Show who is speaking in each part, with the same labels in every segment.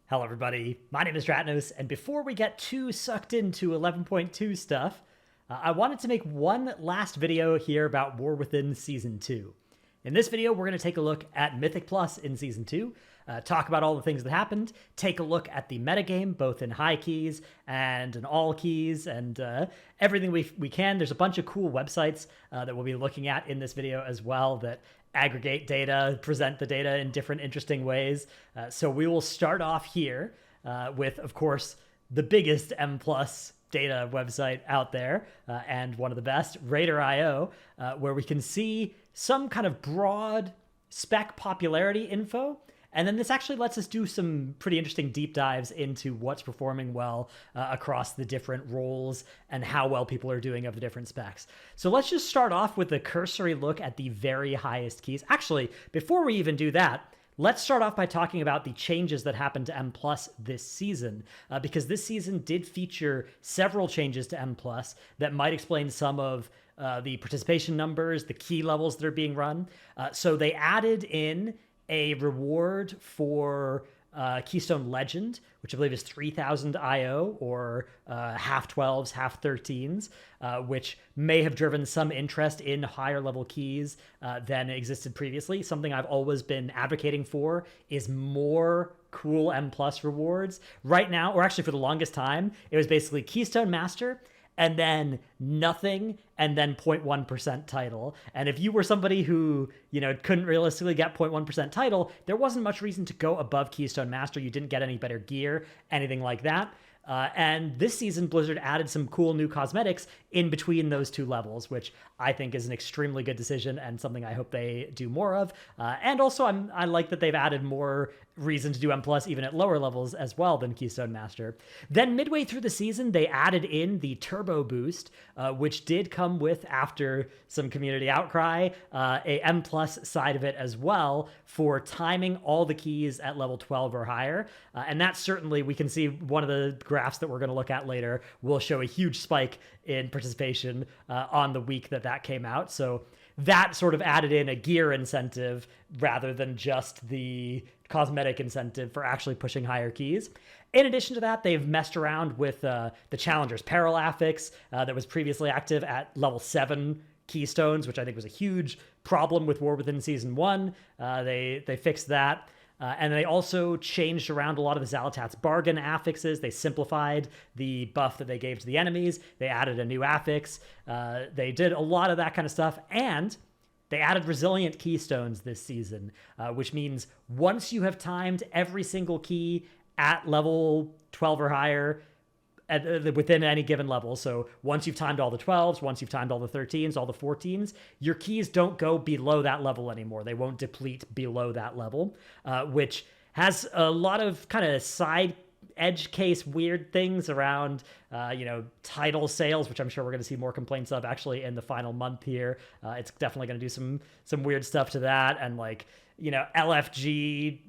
Speaker 1: Hello everybody, my name is Dratnos, and before we get too sucked into 11.2 stuff, I wanted to make one last video here about War Within Season 2. In this video, we're going to take a look at Mythic Plus in Season 2, talk about all the things that happened, take a look at the metagame, both in high keys and in all keys, and everything we can. There's a bunch of cool websites that we'll be looking at in this video as well that aggregate data, present the data in different interesting ways. So we will start off here with, of course, the biggest M plus data website out there and one of the best, Raider.io, where we can see some kind of broad spec popularity info. And then this actually lets us do some pretty interesting deep dives into what's performing well across the different roles and how well people are doing of the different specs. So let's just start off with a cursory look at the very highest keys. Actually, before we even do that, let's start off by talking about the changes that happened to M Plus this season, because this season did feature several changes to M Plus that might explain some of the participation numbers, the key levels that are being run. So they added in a reward for Keystone Legend, which I believe is 3,000 IO or half 12s, half 13s, which may have driven some interest in higher level keys than existed previously. Something I've always been advocating for is more cool M plus rewards. Right now, or actually for the longest time, it was basically Keystone Master and then nothing, and then 0.1% title. And if you were somebody who, couldn't realistically get 0.1% title, there wasn't much reason to go above Keystone Master. You didn't get any better gear, anything like that. And this season, Blizzard added some cool new cosmetics in between those two levels, which I think is an extremely good decision and something I hope they do more of. And also, I like that they've added more reason to do M plus even at lower levels as well than Keystone Master. Then midway through the season, they added in the Turbo Boost, which did come with, after some community outcry, a M plus side of it as well for timing all the keys at level 12 or higher. And that certainly, we can see one of the graphs that we're going to look at later will show a huge spike in participation on the week that came out. So that sort of added in a gear incentive rather than just the cosmetic incentive for actually pushing higher keys. In addition to that, they've messed around with the Challenger's Peril affix that was previously active at level 7 keystones, which I think was a huge problem with War Within Season 1. They fixed that. And they also changed around a lot of the Xalatat's bargain affixes. They simplified the buff that they gave to the enemies. They added a new affix. They did a lot of that kind of stuff. And they added resilient keystones this season, which means once you have timed every single key at level 12 or higher, within any given level. So once you've timed all the 12s, once you've timed all the 13s, all the 14s, your keys don't go below that level anymore. They won't deplete below that level, which has a lot of kind of side edge case weird things around, title sales, which I'm sure we're going to see more complaints of actually in the final month here. It's definitely going to do some weird stuff to that. And LFG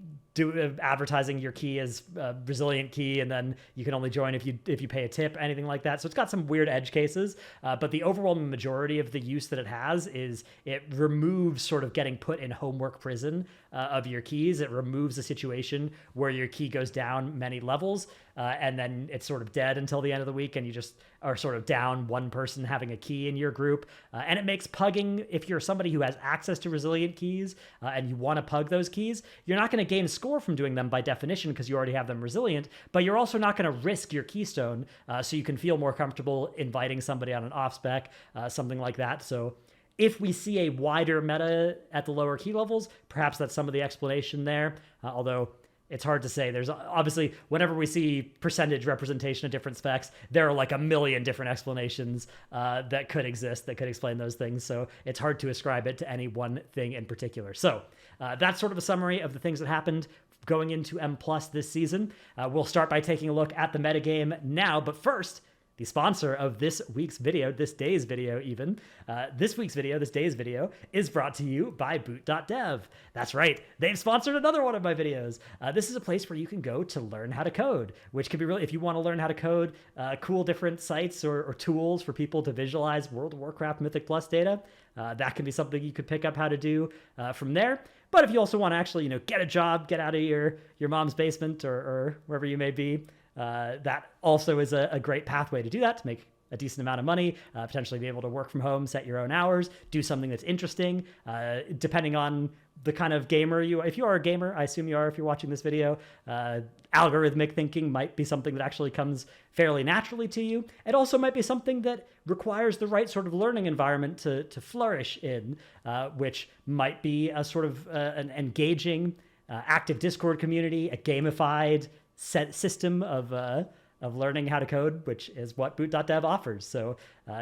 Speaker 1: advertising your key as a resilient key, and then you can only join if you pay a tip, anything like that. So it's got some weird edge cases, but the overall majority of the use that it has is it removes sort of getting put in homework prison of your keys. It removes a situation where your key goes down many levels, and then it's sort of dead until the end of the week, and you just are sort of down one person having a key in your group. And it makes pugging, if you're somebody who has access to resilient keys and you want to pug those keys, you're not going to gain a score from doing them by definition because you already have them resilient, but you're also not going to risk your keystone, so you can feel more comfortable inviting somebody on an off spec, something like that. So if we see a wider meta at the lower key levels, perhaps that's some of the explanation there, although it's hard to say. There's obviously, whenever we see percentage representation of different specs, there are like a million different explanations that could exist that could explain those things. So it's hard to ascribe it to any one thing in particular. So that's sort of a summary of the things that happened going into M Plus this season. We'll start by taking a look at the metagame now, but first, the sponsor of this week's video, this day's video even, this day's video, is brought to you by Boot.dev. That's right, they've sponsored another one of my videos. This is a place where you can go to learn how to code, which can be really, if you want to learn how to code cool different sites or tools for people to visualize World of Warcraft Mythic Plus data, that can be something you could pick up how to do from there. But if you also want to actually, get a job, get out of your mom's basement or wherever you may be, that also is a great pathway to do that, to make a decent amount of money, potentially be able to work from home, set your own hours, do something that's interesting, depending on the kind of gamer if you are a gamer, I assume you are if you're watching this video, algorithmic thinking might be something that actually comes fairly naturally to you. It also might be something that requires the right sort of learning environment to flourish in, which might be a sort of an engaging, active Discord community, a gamified system of learning how to code, which is what Boot.dev offers. So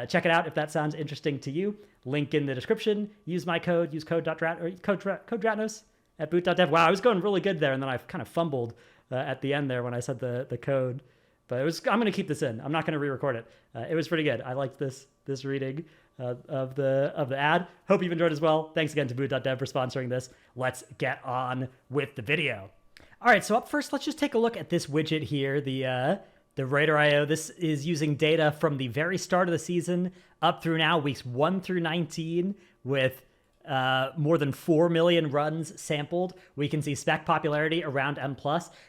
Speaker 1: check it out if that sounds interesting to you. Link in the description. Use my code. Use code Dratnos at Boot.dev. Wow, I was going really good there, and then I kind of fumbled at the end there when I said the code. But I'm going to keep this in. I'm not going to re-record it. It was pretty good. I liked this reading of the ad. Hope you've enjoyed as well. Thanks again to Boot.dev for sponsoring this. Let's get on with the video. All right, so up first, let's just take a look at this widget here, the Raider.io. This is using data from the very start of the season up through now, weeks 1 through 19, with more than 4 million runs sampled. We can see spec popularity around M+.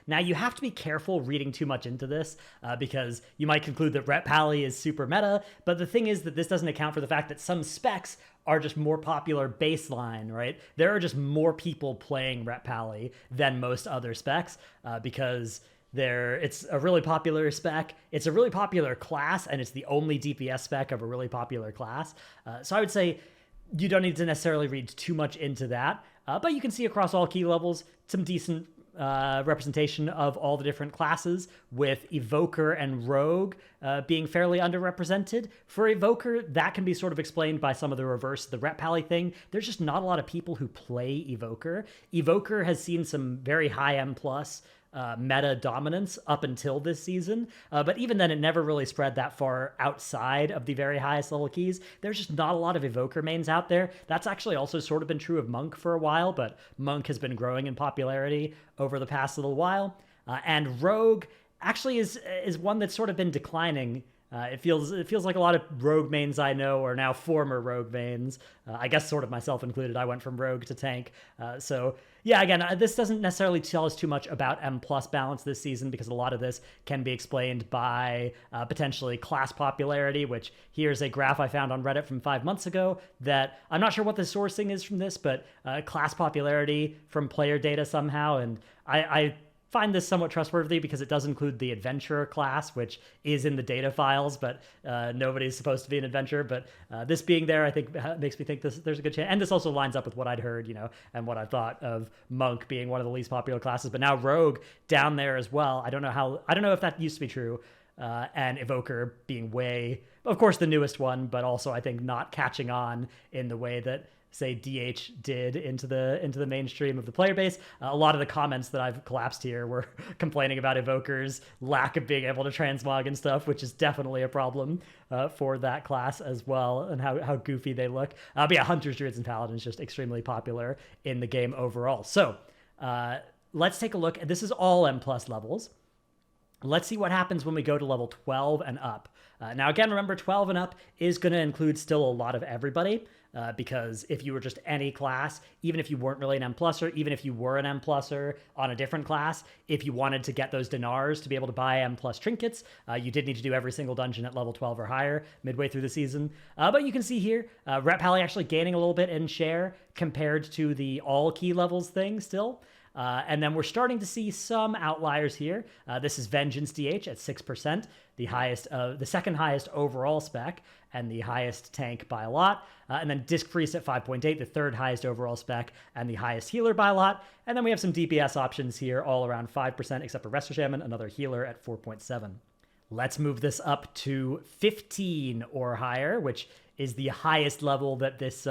Speaker 1: Now, you have to be careful reading too much into this because you might conclude that Ret Pally is super meta, but the thing is that this doesn't account for the fact that some specs are just more popular baseline, right? There are just more people playing Ret Pally than most other specs because it's a really popular spec. It's a really popular class, and it's the only DPS spec of a really popular class. So I would say you don't need to necessarily read too much into that, but you can see across all key levels some decent representation of all the different classes, with Evoker and Rogue being fairly underrepresented. For Evoker, that can be sort of explained by some of the reverse, the Ret Pally thing. There's just not a lot of people who play Evoker. Evoker has seen some very high M+, meta dominance up until this season, but even then it never really spread that far outside of the very highest level keys. There's just not a lot of Evoker mains out there. That's actually also sort of been true of Monk for a while, but Monk has been growing in popularity over the past little while. And Rogue actually is one that's sort of been declining. It feels like a lot of Rogue mains I know are now former Rogue mains. I guess sort of myself included. I went from Rogue to tank. So yeah, again, this doesn't necessarily tell us too much about M+ balance this season, because a lot of this can be explained by potentially class popularity, which here's a graph I found on Reddit from 5 months ago that I'm not sure what the sourcing is from this, but class popularity from player data somehow. And I find this somewhat trustworthy because it does include the adventurer class, which is in the data files, but nobody's supposed to be an adventurer. But this being there, I think makes me think there's a good chance. And this also lines up with what I'd heard, and what I thought of Monk being one of the least popular classes. But now Rogue down there as well. I don't know if that used to be true. And Evoker being of course, the newest one, but also I think not catching on in the way that, say, DH did into the mainstream of the player base. A lot of the comments that I've collapsed here were complaining about Evoker's lack of being able to transmog and stuff, which is definitely a problem for that class as well, and how goofy they look. But yeah, Hunters, Druids, and Paladins just extremely popular in the game overall. So let's take a look. This is all M+ levels. Let's see what happens when we go to level 12 and up. Now, again, remember, 12 and up is going to include still a lot of everybody, because if you were just any class, even if you weren't really an M+er, even if you were an M+er on a different class, if you wanted to get those dinars to be able to buy M+ trinkets, you did need to do every single dungeon at level 12 or higher midway through the season. But you can see here, Ret Pally actually gaining a little bit in share compared to the all key levels thing still. And then we're starting to see some outliers here. This is Vengeance DH at 6%, the second highest overall spec, and the highest tank by a lot. And then Disc Priest at 5.8, the third highest overall spec, and the highest healer by a lot. And then we have some DPS options here, all around 5%, except for Resto Shaman, another healer at 4.7. Let's move this up to 15 or higher, which is the highest level that this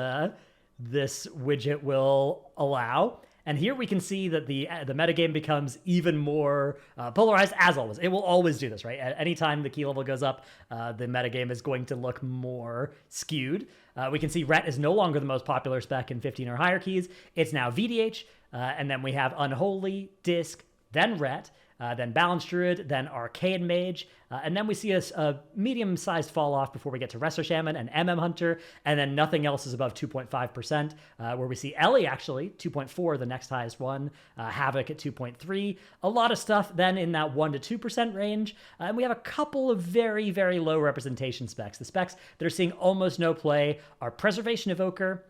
Speaker 1: widget will allow. And here we can see that the metagame becomes even more polarized, as always. It will always do this, right? At any time the key level goes up, the metagame is going to look more skewed. We can see Ret is no longer the most popular spec in 15 or higher keys. It's now VDH, and then we have Unholy, Disc, then Ret. then Balance Druid, then Arcane Mage, and then we see a medium-sized fall-off before we get to Resto Shaman and MM Hunter, and then nothing else is above 2.5%, where we see Ellie actually, 2.4, the next highest one, Havoc at 2.3, a lot of stuff then in that 1 to 2% range, and we have a couple of very, very low representation specs. The specs that are seeing almost no play are Preservation Evoker,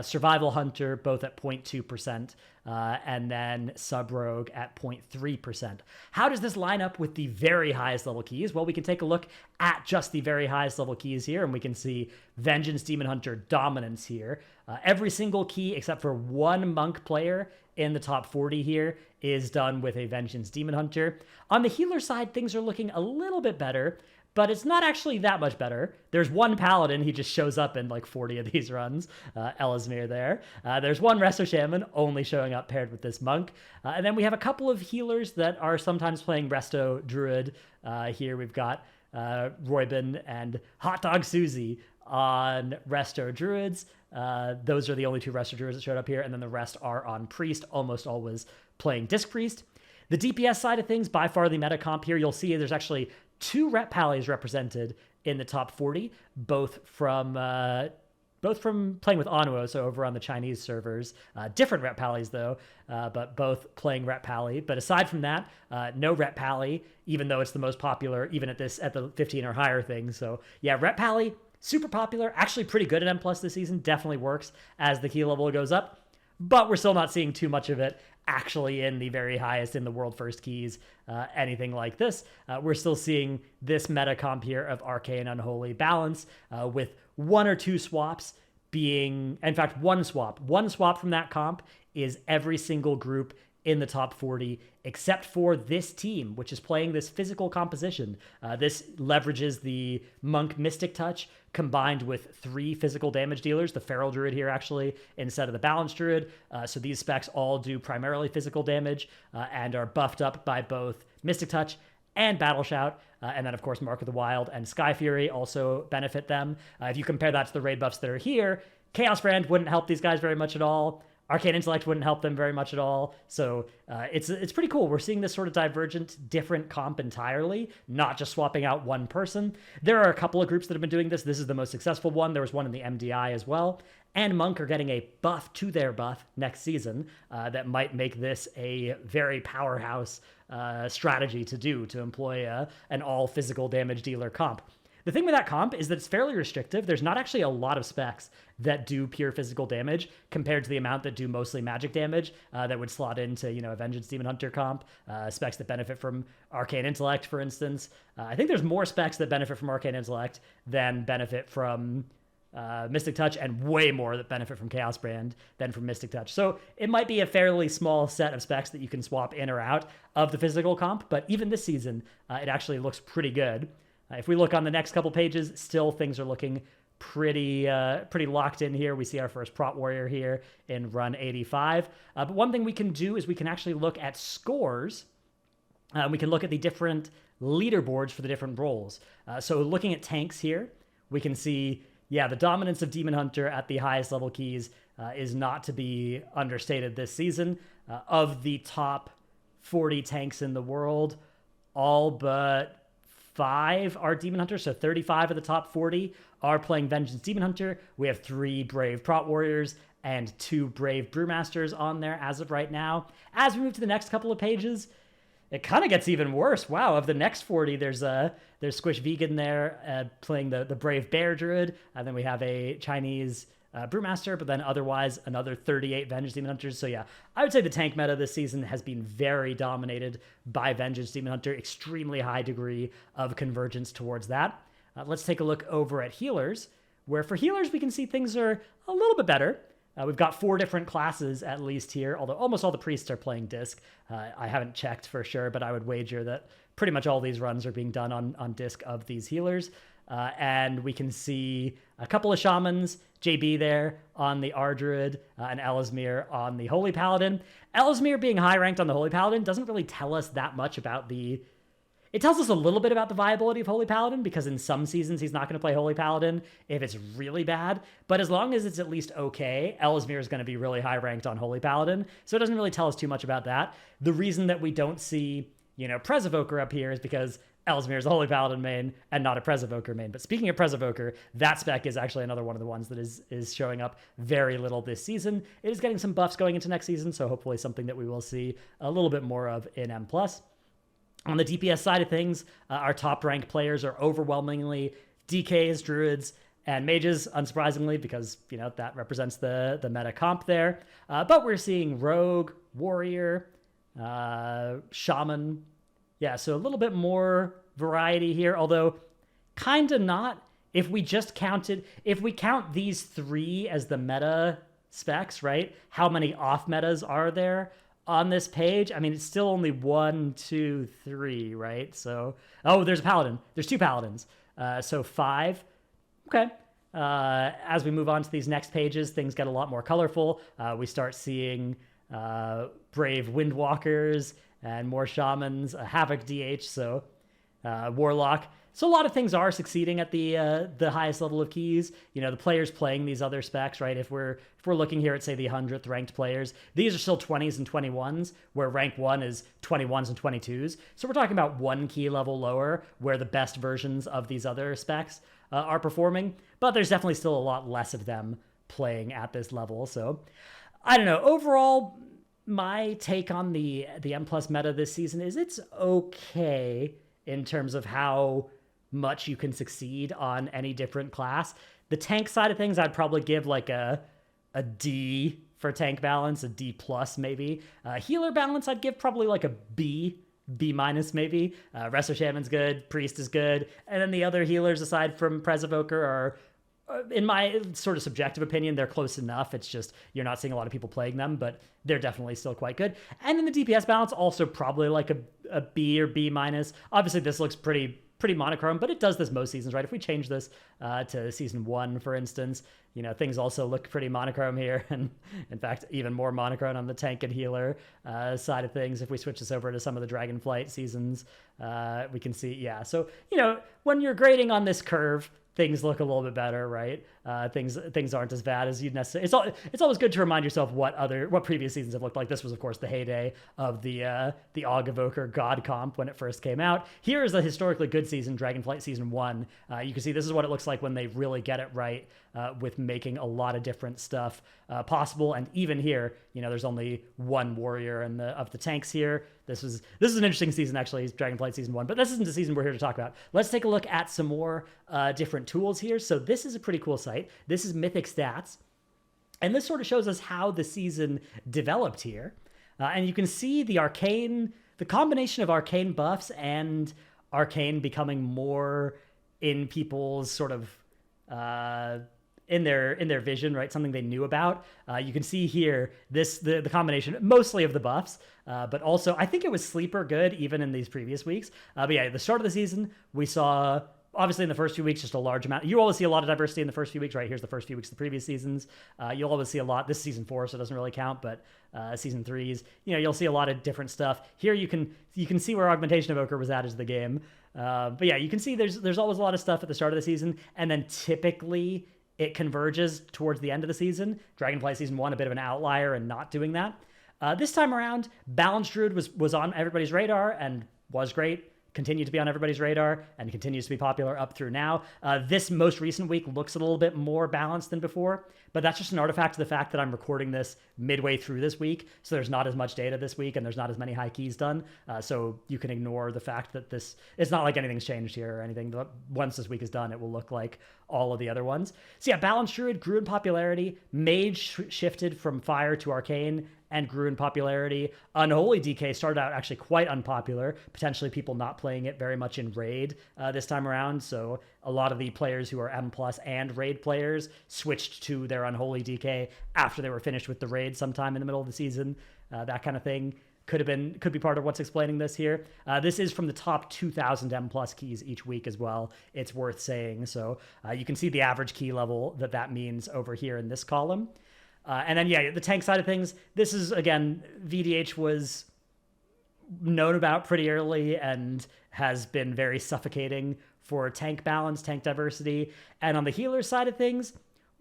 Speaker 1: Survival Hunter, both at 0.2%, and then Sub Rogue at 0.3%. How does this line up with the very highest level keys? Well, we can take a look at just the very highest level keys here, and we can see Vengeance Demon Hunter dominance here. Every single key except for one Monk player in the top 40 here is done with a Vengeance Demon Hunter. On the healer side, things are looking a little bit better, but it's not actually that much better. There's one Paladin, he just shows up in like 40 of these runs, Elismir there. There's one Resto Shaman, only showing up paired with this Monk. And then we have a couple of healers that are sometimes playing Resto Druid. Here we've got Roybin and Hot Dog Susie on Resto Druids. Those are the only two Resto Druids that showed up here, and then the rest are on Priest, almost always playing Disc Priest. The DPS side of things, by far the meta comp here, you'll see there's actually 2 Rep Pallies represented in the top 40, both from playing with Onwo, so over on the Chinese servers. Different Rep Pallies, though, but both playing Rep Pally. But aside from that, no Rep Pally, even though it's the most popular, even at the 15 or higher thing. So yeah, Rep Pally, super popular, actually pretty good at M+ this season, definitely works as the key level goes up. But we're still not seeing too much of it actually in the very highest, in the world first keys, anything like this. We're still seeing this meta comp here of Arcane Unholy balance with 1 or 2 swaps being, in fact, one swap. One swap from that comp is every single group in the top 40, except for this team, which is playing this physical composition. This leverages the Monk Mystic Touch combined with 3 physical damage dealers, the Feral Druid here actually, instead of the Balance Druid. So these specs all do primarily physical damage and are buffed up by both Mystic Touch and Battle Shout. And then, of course, Mark of the Wild and Sky Fury also benefit them. If you compare that to the raid buffs that are here, Chaos Brand wouldn't help these guys very much at all. Arcane Intellect wouldn't help them very much at all. So it's pretty cool. We're seeing this sort of divergent, different comp entirely, not just swapping out one person. There are a couple of groups that have been doing this. This is the most successful one. There was one in the MDI as well. And Monk are getting a buff to their buff next season that might make this a very powerhouse strategy to employ an all physical damage dealer comp. The thing with that comp is that it's fairly restrictive. There's not actually a lot of specs that do pure physical damage compared to the amount that do mostly magic damage that would slot into, a Vengeance Demon Hunter comp, specs that benefit from Arcane Intellect, for instance. I think there's more specs that benefit from Arcane Intellect than benefit from Mystic Touch, and way more that benefit from Chaos Brand than from Mystic Touch. So it might be a fairly small set of specs that you can swap in or out of the physical comp, but even this season, it actually looks pretty good. If we look on the next couple pages, still things are looking pretty locked in here. We see our first Prot Warrior here in run 85. But one thing we can do is we can actually look at scores. We can look at the different leaderboards for the different roles. So looking at tanks here, we can see, the dominance of Demon Hunter at the highest level keys is not to be understated this season. Of the top 40 tanks in the world, all but 5 are Demon Hunters, so 35 of the top 40 are playing Vengeance Demon Hunter. We have 3 Brave Prot Warriors and 2 Brave Brewmasters on there as of right now. As we move to the next couple of pages, it kind of gets even worse. Wow, of the next 40, there's Squish Vegan there playing the Brave Bear Druid, and then we have a Chinese Brewmaster, but then otherwise another 38 Vengeance Demon Hunters. So yeah, I would say the tank meta this season has been very dominated by Vengeance Demon Hunter, extremely high degree of convergence towards that. Let's take a look over at healers, where for healers we can see things are a little bit better. We've got 4 different classes at least here, although almost all the priests are playing Disc. I haven't checked for sure, but I would wager that pretty much all these runs are being done on Disc of these healers. And we can see a couple of shamans, JB there on the Ardruid, and Elismir on the Holy Paladin. Elismir being high ranked on the Holy Paladin doesn't really tell us that much about it tells us a little bit about the viability of Holy Paladin, because in some seasons he's not going to play Holy Paladin if it's really bad. But as long as it's at least okay, Elismir is going to be really high ranked on Holy Paladin. So it doesn't really tell us too much about that. The reason that we don't see Pres Evoker up here is because Ellesmere is a Holy Paladin main and not a Pres Evoker main. But speaking of Pres Evoker, that spec is actually another one of the ones that is showing up very little this season. It is getting some buffs going into next season, so hopefully something that we will see a little bit more of in M+. On the DPS side of things, our top-ranked players are overwhelmingly DKs, Druids, and Mages, unsurprisingly, because, that represents the meta comp there. But we're seeing Rogue, Warrior, Shaman. Yeah, so a little bit more variety here, although kind of not. If we count these three as the meta specs, right? How many off metas are there on this page? I mean, it's still only 1, 2, 3, right? So, there's a Paladin. There's 2 Paladins. So 5. Okay. As we move on to these next pages, things get a lot more colorful. We start seeing Brave Windwalkers and more Shamans, Havoc DH, so Warlock. So a lot of things are succeeding at the highest level of keys. The players playing these other specs, right? If we're looking here at, say, the 100th ranked players, these are still 20s and 21s, where rank 1 is 21s and 22s. So we're talking about 1 key level lower, where the best versions of these other specs are performing. But there's definitely still a lot less of them playing at this level. So I don't know. Overall, my take on the M+ meta this season is it's okay in terms of how much you can succeed on any different class. The tank side of things, I'd probably give like a D for tank balance, a D+ maybe. Healer balance, I'd give probably like a B minus maybe. Resto Shaman's good, Priest is good, and then the other healers aside from Pres Evoker are, in my sort of subjective opinion, they're close enough. It's just you're not seeing a lot of people playing them, but they're definitely still quite good. And then the DPS balance, also probably like a B or B minus. Obviously, this looks pretty monochrome, but it does this most seasons, right? If we change this to season 1, for instance, things also look pretty monochrome here. And in fact, even more monochrome on the tank and healer side of things. If we switch this over to some of the Dragonflight seasons, we can see, yeah. So, when you're grading on this curve, things look a little bit better, right? Things aren't as bad as you'd necessarily. It's always good to remind yourself what previous seasons have looked like. This was, of course, the heyday of the Og Evoker God comp when it first came out. Here is a historically good season, Dragonflight season 1. You can see this is what it looks like when they really get it right with making a lot of different stuff possible. And even here, there's only 1 warrior of the tanks here. This is an interesting season, actually, Dragonflight season 1, but this isn't the season we're here to talk about. Let's take a look at some more different tools here. So this is a pretty cool site. This is Mythicstats, and this sort of shows us how the season developed here. And you can see the combination of arcane buffs and arcane becoming more in people's sort of in their vision, right? Something they knew about. You can see here the combination mostly of the buffs, but also I think it was sleeper good even in these previous weeks. But yeah, at the start of the season, we saw obviously in the first few weeks just a large amount. You always see a lot of diversity in the first few weeks, right? Here's the first few weeks of the previous seasons. You'll always see a lot. This is season 4, so it doesn't really count, but season 3's, you'll see a lot of different stuff. Here you can see where Augmentation Evoker was added to the game. But yeah, you can see there's always a lot of stuff at the start of the season, and then typically it converges towards the end of the season. Dragonflight season 1, a bit of an outlier and not doing that. This time around, Balanced Druid was on everybody's radar and was great. Continued to be on everybody's radar and continues to be popular up through now. This most recent week looks a little bit more balanced than before, but that's just an artifact of the fact that I'm recording this midway through this week, so there's not as much data this week and there's not as many high keys done, so you can ignore the fact that it's not like anything's changed here or anything. Once this week is done, it will look like all of the other ones. So yeah, Balanced Druid grew in popularity, Mage shifted from Fire to Arcane, and grew in popularity. Unholy DK started out actually quite unpopular, potentially people not playing it very much in Raid this time around, so a lot of the players who are M+ and Raid players switched to their Unholy DK after they were finished with the Raid sometime in the middle of the season. That kind of thing could be part of what's explaining this here. This is from the top 2,000 M+ keys each week as well. It's worth saying, so you can see the average key level that means over here in this column. And then, yeah, the tank side of things, this is, again, VDH was known about pretty early and has been very suffocating for tank balance, tank diversity. And on the healer side of things,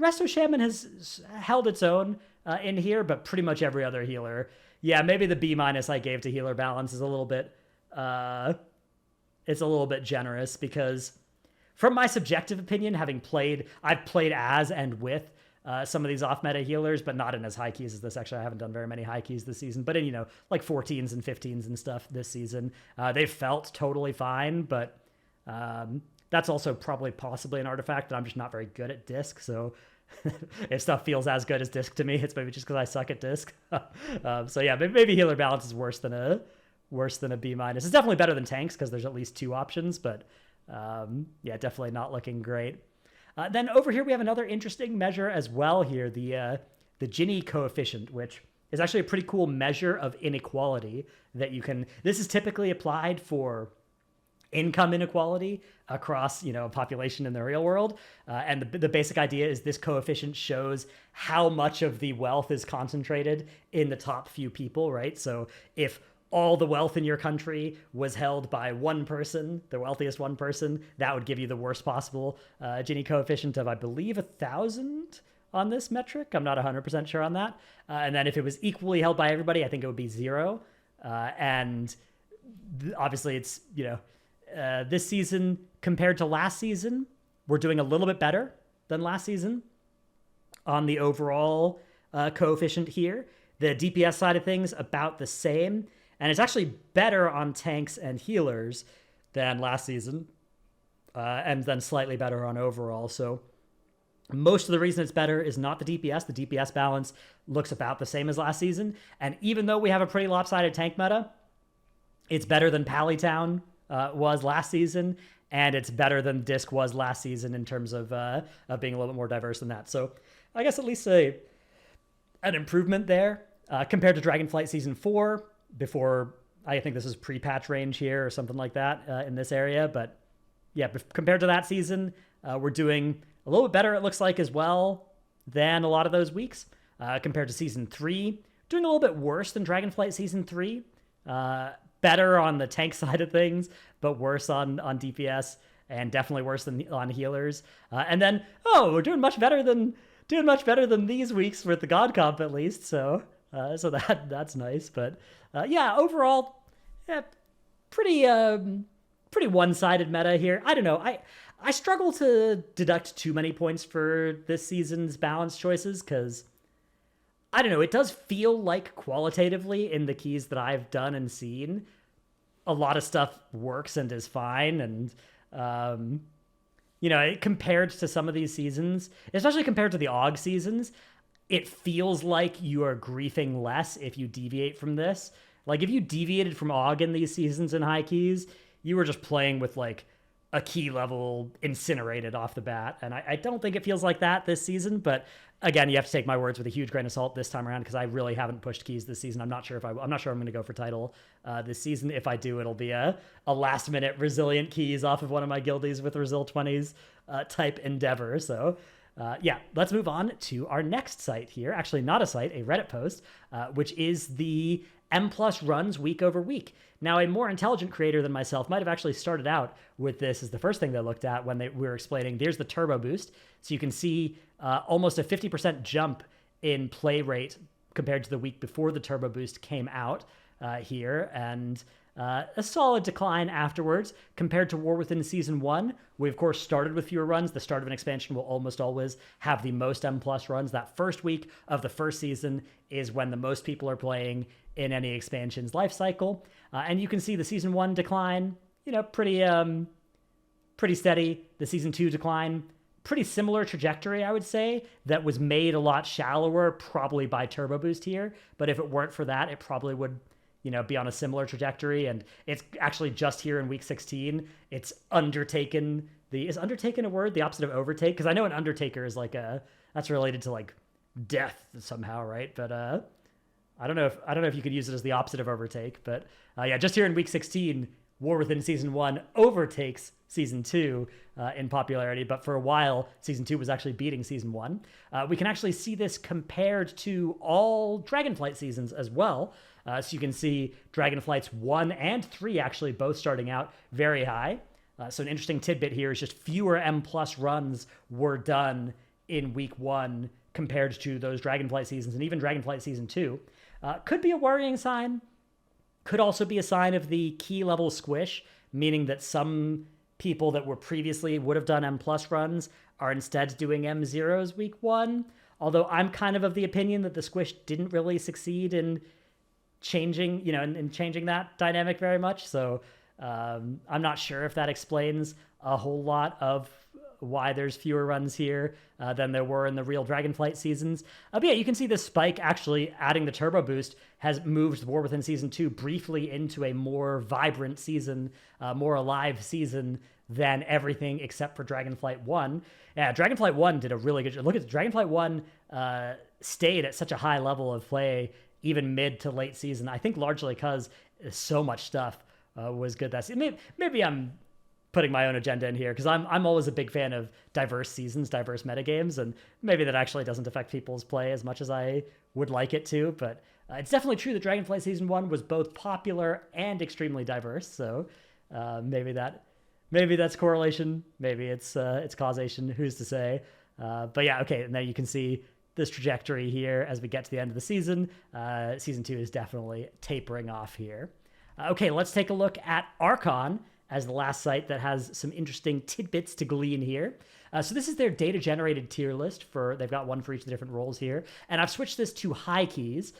Speaker 1: Resto Shaman has held its own in here, but pretty much every other healer. Yeah, maybe the B- I gave to healer balance is a little bit it's a little bit generous because from my subjective opinion, I've played as and with some of these off-meta healers, but not in as high keys as this. Actually, I haven't done very many high keys this season, but in, like 14s and 15s and stuff this season. They've felt totally fine, but that's also probably possibly an artifact that I'm just not very good at disc, so if stuff feels as good as disc to me, it's maybe just because I suck at disc. So yeah, maybe healer balance is worse than a B-. It's definitely better than tanks because there's at least 2 options, but yeah, definitely not looking great. Then over here we have another interesting measure as well here, the Gini coefficient, which is actually a pretty cool measure of inequality that you can. This is typically applied for income inequality across a population in the real world, and the basic idea is this coefficient shows how much of the wealth is concentrated in the top few people, right? So if all the wealth in your country was held by one person, the wealthiest one person, that would give you the worst possible Gini coefficient of, I believe, 1,000 on this metric. I'm not 100% sure on that. And then if it was equally held by everybody, I think it would be 0. And obviously it's, this season compared to last season, we're doing a little bit better than last season on the overall coefficient here. The DPS side of things, about the same. And it's actually better on tanks and healers than last season, and then slightly better on overall. So most of the reason it's better is not the DPS. The DPS balance looks about the same as last season. And even though we have a pretty lopsided tank meta, it's better than Pallytown was last season, and it's better than Disc was last season in terms of being a little bit more diverse than that. So I guess at least an improvement there compared to Dragonflight Season 4. Before, I think this is pre-patch range here or something like that in this area. But yeah, compared to that season, we're doing a little bit better, it looks like, as well, than a lot of those weeks. Compared to Season 3, doing a little bit worse than Dragonflight Season 3. Better on the tank side of things, but worse on DPS, and definitely worse than on healers. And then, we're doing much better than these weeks with the God Comp, at least. So that's nice. But yeah, overall, pretty one-sided meta here. I don't know. I struggle to deduct too many points for this season's balance choices because, I don't know, it does feel like qualitatively in the keys that I've done and seen, a lot of stuff works and is fine. And, compared to some of these seasons, especially compared to the AUG seasons, it feels like you are griefing less if you deviate from this. Like, if you deviated from AUG in these seasons in high keys, you were just playing with, like, a key level incinerated off the bat. And I don't think it feels like that this season. But again, you have to take my words with a huge grain of salt this time around because I really haven't pushed keys this season. I'm not sure I'm going to go for title this season. If I do, it'll be a last minute resilient keys off of one of my guildies with Resil 20s type endeavor. So yeah, let's move on to our next site here. Actually, not a site, a Reddit post, which is the M+ runs week over week. Now, a more intelligent creator than myself might have actually started out with this as the first thing they looked at when we were explaining, there's the turbo boost. So you can see almost a 50% jump in play rate compared to the week before the turbo boost came out here. And a solid decline afterwards compared to War Within Season 1. We, of course, started with fewer runs. The start of an expansion will almost always have the most M+ runs. That first week of the first season is when the most people are playing in any expansion's life cycle. And you can see the Season 1 decline, pretty steady. The Season 2 decline, pretty similar trajectory, I would say, that was made a lot shallower, probably by Turbo Boost here. But if it weren't for that, it probably would be on a similar trajectory. And it's actually just here in week 16, it's undertaken is undertaken a word? The opposite of overtake? Because I know an undertaker is like that's related to like death somehow, right? But I don't know if you could use it as the opposite of overtake. But yeah, just here in week 16, War Within Season 1 overtakes Season 2 in popularity, but for a while, Season 2 was actually beating Season 1. We can actually see this compared to all Dragonflight seasons as well. So you can see Dragonflights 1 and 3 actually both starting out very high. So an interesting tidbit here is just fewer M+ runs were done in week 1 compared to those Dragonflight seasons and even Dragonflight Season 2. Could be a worrying sign. Could also be a sign of the key level squish, meaning that some people that were previously would have done M plus runs are instead doing M0s week 1. Although I'm kind of the opinion that the squish didn't really succeed in changing, in changing that dynamic very much. So I'm not sure if that explains a whole lot of why there's fewer runs here than there were in the real Dragonflight seasons. But yeah, you can see the spike actually adding the turbo boost has moved War Within Season 2 briefly into a more vibrant season, more alive season than everything except for Dragonflight 1. Yeah, Dragonflight 1 did a really good job. Look at Dragonflight 1 stayed at such a high level of play even mid to late season. I think largely because so much stuff was good that season. Maybe I'm putting my own agenda in here because I'm always a big fan of diverse seasons, diverse metagames, and maybe that actually doesn't affect people's play as much as I would like it to. But it's definitely true that Dragonflight Season 1 was both popular and extremely diverse. So maybe that's correlation. Maybe it's causation. Who's to say? But yeah, okay. And then you can see this trajectory here as we get to the end of the season. Season 2 is definitely tapering off here. Okay, let's take a look at Archon as the last site that has some interesting tidbits to glean here. So this is their data-generated tier list. They've got one for each of the different roles here. And I've switched this to high keys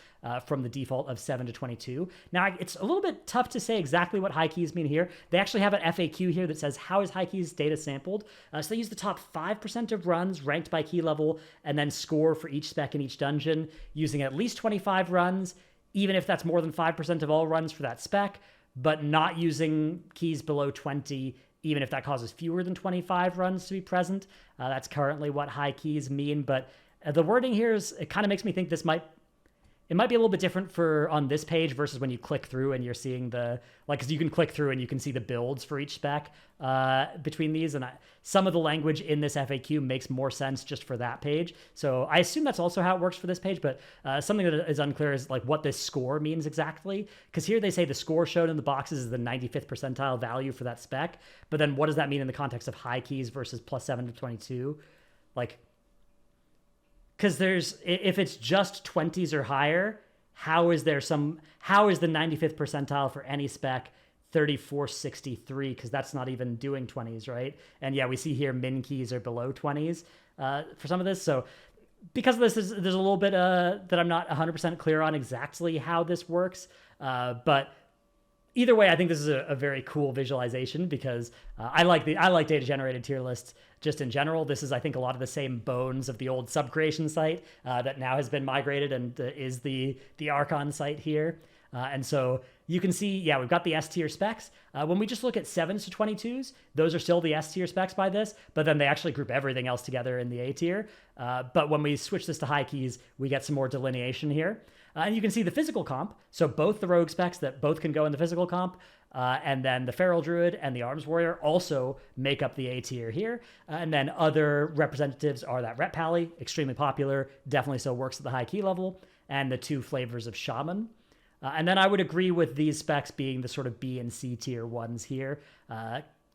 Speaker 1: from the default of 7 to 22. Now, it's a little bit tough to say exactly what high keys mean here. They actually have an FAQ here that says, how is high keys data sampled? So they use the top 5% of runs ranked by key level and then score for each spec in each dungeon using at least 25 runs, even if that's more than 5% of all runs for that spec, but not using keys below 20, even if that causes fewer than 25 runs to be present. That's currently what high keys mean, but the wording here it kind of makes me think it might be a little bit different on this page versus when you click through and you're seeing because you can click through and you can see the builds for each spec between these. And some of the language in this FAQ makes more sense just for that page. So I assume that's also how it works for this page, but something that is unclear is like what this score means exactly. Because here they say the score shown in the boxes is the 95th percentile value for that spec. But then what does that mean in the context of high keys versus plus 7 to 22? Because if it's just 20s or higher, how is the 95th percentile for any spec 3463? Because that's not even doing 20s, right? And yeah, we see here min keys are below 20s for some of this. So because of this, there's a little bit that I'm not 100% clear on exactly how this works. But either way, I think this is a very cool visualization because I like data generated tier lists just in general. This is, I think, a lot of the same bones of the old sub creation site that now has been migrated and is the Archon site here. And so you can see, yeah, we've got the S tier specs. When we just look at 7s to 22s, those are still the S tier specs by this, but then they actually group everything else together in the A tier. But when we switch this to high keys, we get some more delineation here. And you can see the physical comp. So both the rogue specs that both can go in the physical comp, and then the Feral Druid and the Arms Warrior also make up the A tier here. And then other representatives are that Rep Pally, extremely popular, definitely still works at the high key level, and the 2 flavors of Shaman. And then I would agree with these specs being the sort of B and C tier ones here.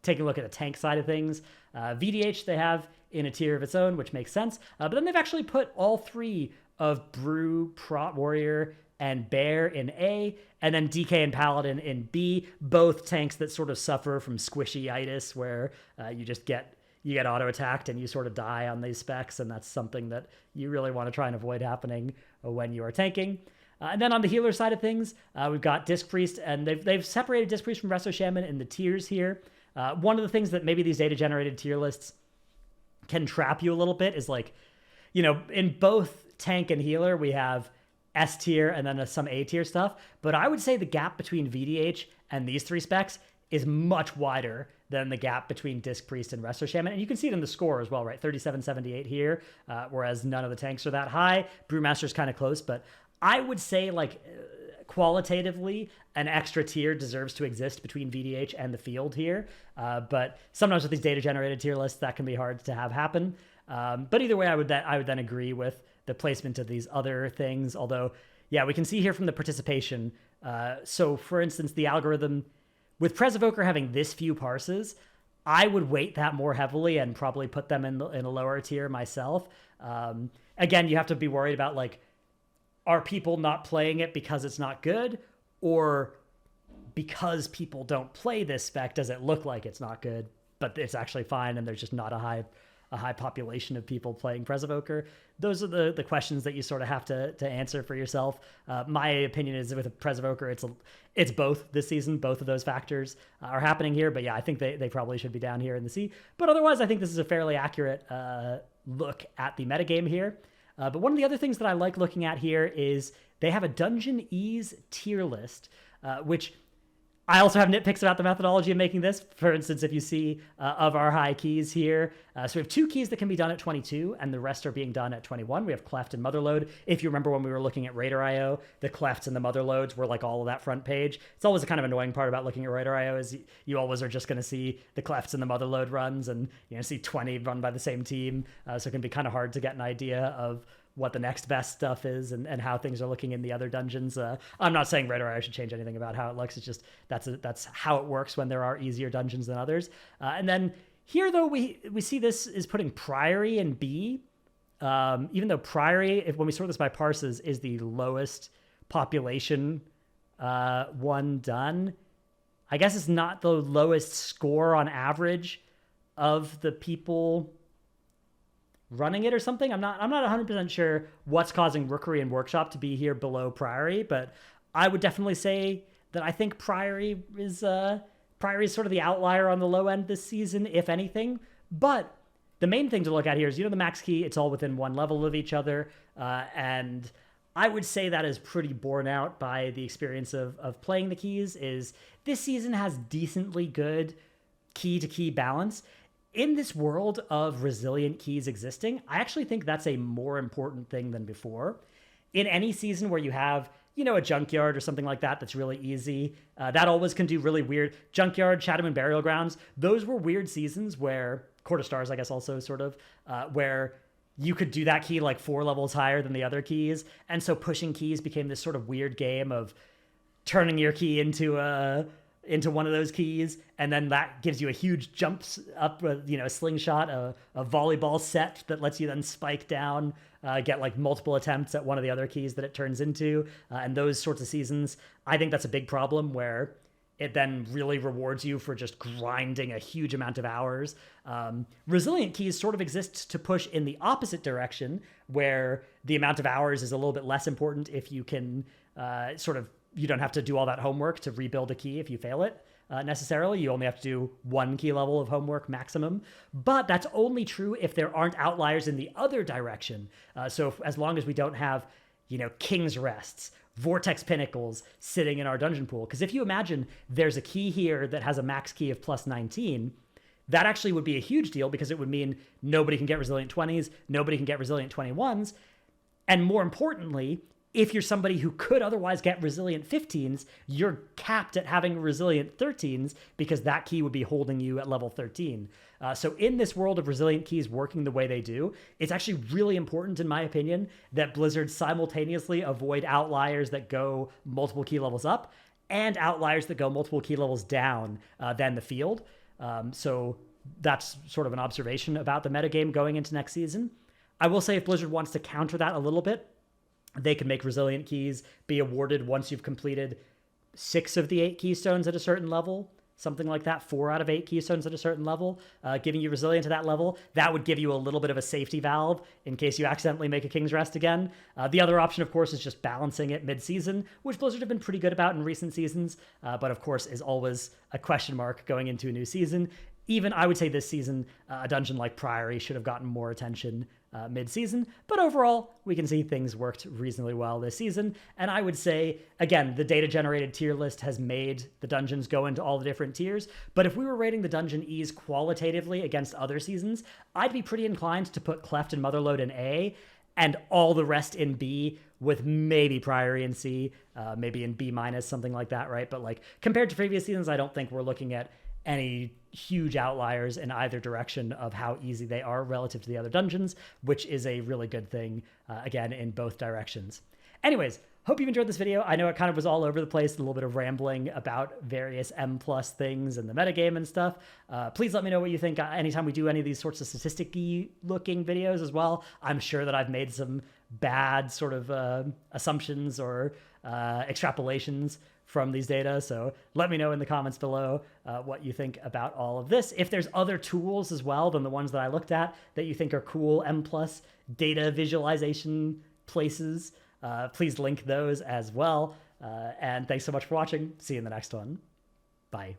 Speaker 1: Taking a look at the tank side of things, VDH they have in a tier of its own, which makes sense. But then they've actually put all 3 of Brew, Prot Warrior, and Bear in A, and then DK and Paladin in B, both tanks that sort of suffer from squishy-itis, where you get auto attacked and you sort of die on these specs, and that's something that you really want to try and avoid happening when you are tanking. And then on the healer side of things, we've got Disc Priest, and they've separated Disc Priest from Resto Shaman in the tiers here. One of the things that maybe these data-generated tier lists can trap you a little bit is in both tank and healer, we have S tier and then some A tier stuff. But I would say the gap between VDH and these 3 specs is much wider than the gap between Disc Priest and Resto Shaman. And you can see it in the score as well, right? 3778 here, whereas none of the tanks are that high. Brewmaster's kind of close, but I would say qualitatively, an extra tier deserves to exist between VDH and the field here. But sometimes with these data-generated tier lists, that can be hard to have happen. But either way, I would then agree with the placement of these other things. Although, yeah, we can see here from the participation. So, for instance, the algorithm with Prez Evoker having this few parses, I would weight that more heavily and probably put them in a lower tier myself. Again, you have to be worried about are people not playing it because it's not good, or because people don't play this spec, does it look like it's not good, but it's actually fine and there's just not a high population of people playing Presovoker? Those are the questions that you sort of have to answer for yourself. My opinion is with a Presovoker, it's both this season. Both of those factors are happening here. But yeah, I think they probably should be down here in the C. But otherwise, I think this is a fairly accurate look at the metagame here. But one of the other things that I like looking at here is they have a dungeon ease tier list, which I also have nitpicks about the methodology of making this. For instance, if you see of our high keys here, so we have 2 keys that can be done at 22, and the rest are being done at 21. We have Cleft and Motherlode. If you remember when we were looking at Raider.io, the Clefts and the Motherlodes were like all of that front page. It's always a kind of annoying part about looking at Raider.io is you always are just going to see the Clefts and the Motherlode runs, and see 20 run by the same team. So it can be kind of hard to get an idea of what the next best stuff is and how things are looking in the other dungeons. I'm not saying Raider.io should change anything about how it looks. It's just that's how it works when there are easier dungeons than others. And then here, though, we see this is putting Priory in B, even though Priory, when we sort this by parses, is the lowest population one done. I guess it's not the lowest score on average of the people running it or something. I'm not 100% sure what's causing Rookery and Workshop to be here below Priory, but I would definitely say that I think Priory is sort of the outlier on the low end this season, if anything. But the main thing to look at here is, the max key, it's all within one level of each other, and I would say that is pretty borne out by the experience of playing the keys. Is this season has decently good key-to-key balance. In this world of resilient keys existing, I actually think that's a more important thing than before. In any season where you have, a Junkyard or something like that that's really easy, that always can do really weird. Junkyard, Shadow and Burial Grounds, those were weird seasons where, Court of Stars, I guess also sort of, where you could do that key like 4 levels higher than the other keys. And so pushing keys became this sort of weird game of turning your key into one of those keys, and then that gives you a huge jumps up, a slingshot, a volleyball set that lets you then spike down, get like multiple attempts at one of the other keys that it turns into, and those sorts of seasons. I think that's a big problem where it then really rewards you for just grinding a huge amount of hours. Resilient keys sort of exist to push in the opposite direction, where the amount of hours is a little bit less important if you can you don't have to do all that homework to rebuild a key if you fail it necessarily. You only have to do 1 key level of homework maximum. But that's only true if there aren't outliers in the other direction. So as long as we don't have, King's Rests, Vortex Pinnacles sitting in our dungeon pool. Because if you imagine there's a key here that has a max key of plus 19, that actually would be a huge deal, because it would mean nobody can get Resilient 20s, nobody can get Resilient 21s. And more importantly, if you're somebody who could otherwise get Resilient 15s, you're capped at having Resilient 13s, because that key would be holding you at level 13. So in this world of Resilient keys working the way they do, it's actually really important, in my opinion, that Blizzard simultaneously avoid outliers that go multiple key levels up and outliers that go multiple key levels down than the field. So that's sort of an observation about the metagame going into next season. I will say, if Blizzard wants to counter that a little bit, they can make Resilient keys be awarded once you've completed 6 of the 8 keystones at a certain level, something like that, 4 out of 8 keystones at a certain level, giving you Resilient to that level. That would give you a little bit of a safety valve in case you accidentally make a King's Rest again. The other option, of course, is just balancing it mid-season, which Blizzard have been pretty good about in recent seasons, but of course is always a question mark going into a new season. Even, I would say, this season, a dungeon like Priory should have gotten more attention mid-season, but overall, we can see things worked reasonably well this season. And I would say, again, the data-generated tier list has made the dungeons go into all the different tiers, but if we were rating the dungeon ease qualitatively against other seasons, I'd be pretty inclined to put Cleft and Motherlode in A, and all the rest in B, with maybe Priory in C, maybe in B-, something like that, right? But like, compared to previous seasons, I don't think we're looking at any huge outliers in either direction of how easy they are relative to the other dungeons, which is a really good thing, again, in both directions. Anyways, hope you've enjoyed this video. I know it kind of was all over the place, a little bit of rambling about various M+ things and the metagame and stuff. Please let me know what you think anytime we do any of these sorts of statistic-y looking videos as well. I'm sure that I've made some bad sort of assumptions or extrapolations from these data. So let me know in the comments below what you think about all of this. If there's other tools as well than the ones that I looked at that you think are cool M+ data visualization places, please link those as well. And thanks so much for watching. See you in the next one. Bye.